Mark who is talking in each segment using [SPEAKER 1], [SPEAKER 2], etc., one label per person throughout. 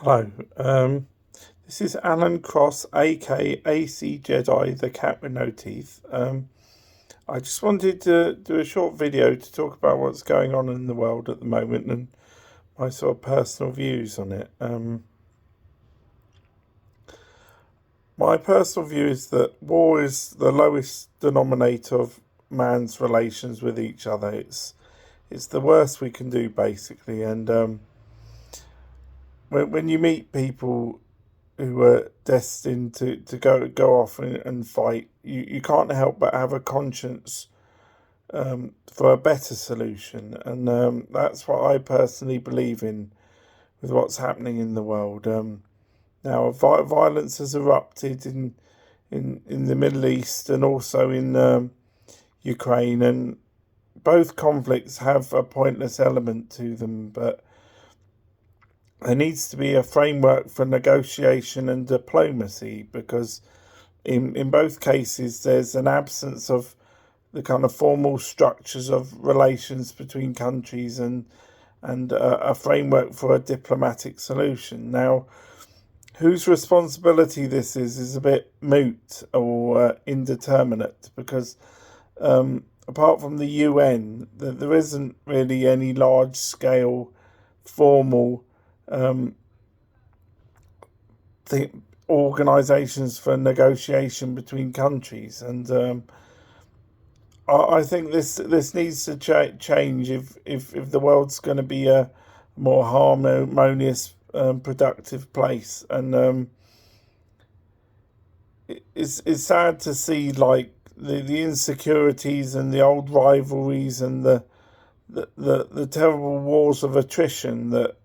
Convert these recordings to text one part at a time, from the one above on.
[SPEAKER 1] Hello, this is Alan Cross, aka AC Jedi, the cat with no teeth. I just wanted to do a short video to talk about what's going on in the world at the moment and my sort of personal views on it. My personal view is that war is the lowest denominator of man's relations with each other. It's the worst we can do, basically. And when you meet people who were destined to go off and fight, you can't help but have a conscience for a better solution, and that's what I personally believe in with what's happening in the world. Now, violence has erupted in the Middle East and also in Ukraine, and both conflicts have a pointless element to them, but there needs to be a framework for negotiation and diplomacy because in both cases there's an absence of the kind of formal structures of relations between countries and a framework for a diplomatic solution. Now, whose responsibility this is a bit moot or indeterminate because apart from the UN, there isn't really any large scale formal um, organisations for negotiation between countries, and I think this needs to change if the world's going to be a more harmonious, productive place. And it's sad to see like the insecurities and the old rivalries and the terrible wars of attrition that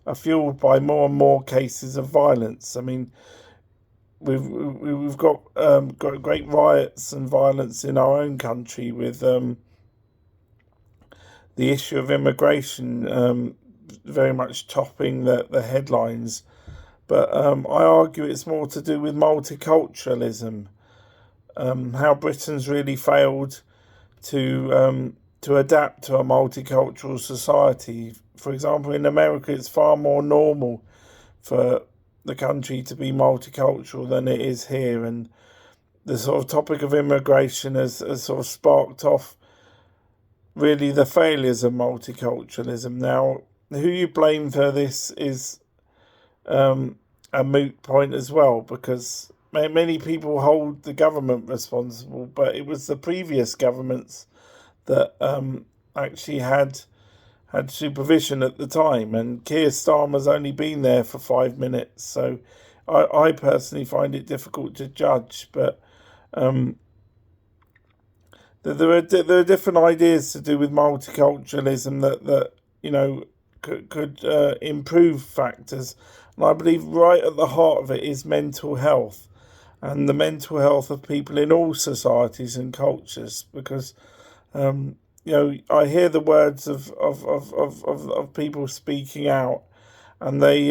[SPEAKER 1] are fueled by more and more cases of violence. I mean, we've got great riots and violence in our own country with the issue of immigration very much topping the headlines. But I argue it's more to do with multiculturalism, how Britain's really failed to adapt to a multicultural society. For example, in America, it's far more normal for the country to be multicultural than it is here, and the sort of topic of immigration has sort of sparked off really the failures of multiculturalism. Now, who you blame for this is a moot point as well, because many people hold the government responsible, but it was the previous governments that actually had supervision at the time, and Keir Starmer's only been there for 5 minutes, so I personally find it difficult to judge. But there are different ideas to do with multiculturalism that could improve factors, and I believe right at the heart of it is mental health and the mental health of people in all societies and cultures, because I hear the words of people speaking out, and they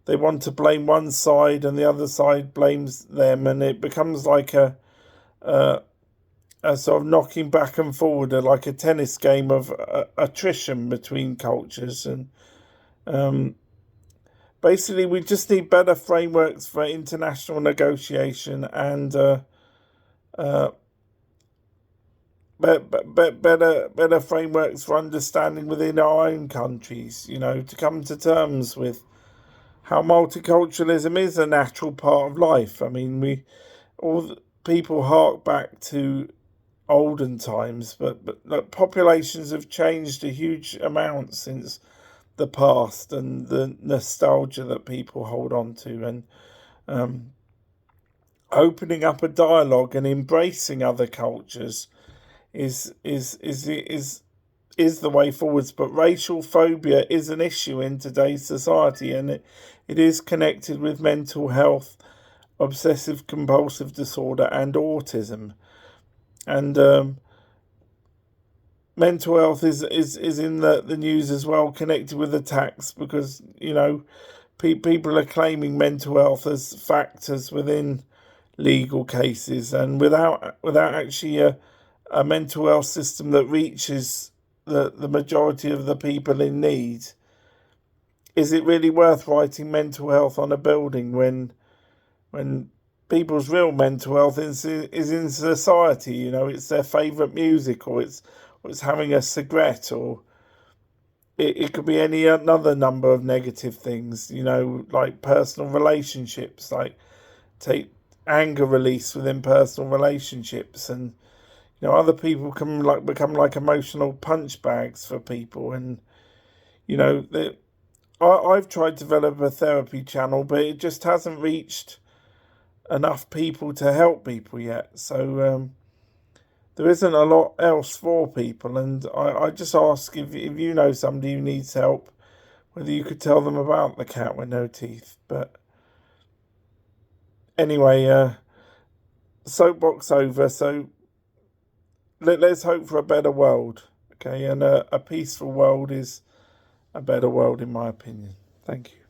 [SPEAKER 1] want to blame one side and the other side blames them, and it becomes like a sort of knocking back and forward, like a tennis game of attrition between cultures. And basically, we just need better frameworks for international negotiation and better frameworks for understanding within our own countries. To come to terms with how multiculturalism is a natural part of life. I mean, people hark back to olden times, but populations have changed a huge amount since the past, and the nostalgia that people hold on to, and opening up a dialogue and embracing other cultures is the way forwards. But racial phobia is an issue in today's society, and it is connected with mental health, obsessive compulsive disorder, and autism. And mental health is in the news as well, connected with attacks, because people are claiming mental health as factors within legal cases, and without actually a mental health system that reaches the majority of the people in need, is it really worth writing mental health on a building when people's real mental health is in society? You know, it's their favourite music, or it's having a cigarette, or it could be any another number of negative things, you know, like personal relationships, like take anger release within personal relationships, and you know, other people can become like emotional punch bags for people. And you know, I've tried to develop a therapy channel, but it just hasn't reached enough people to help people yet. So there isn't a lot else for people, and I just ask if you know somebody who needs help, whether you could tell them about the cat with no teeth. But anyway, soapbox over. So let's hope for a better world, okay? And a peaceful world is a better world, in my opinion. Thank you.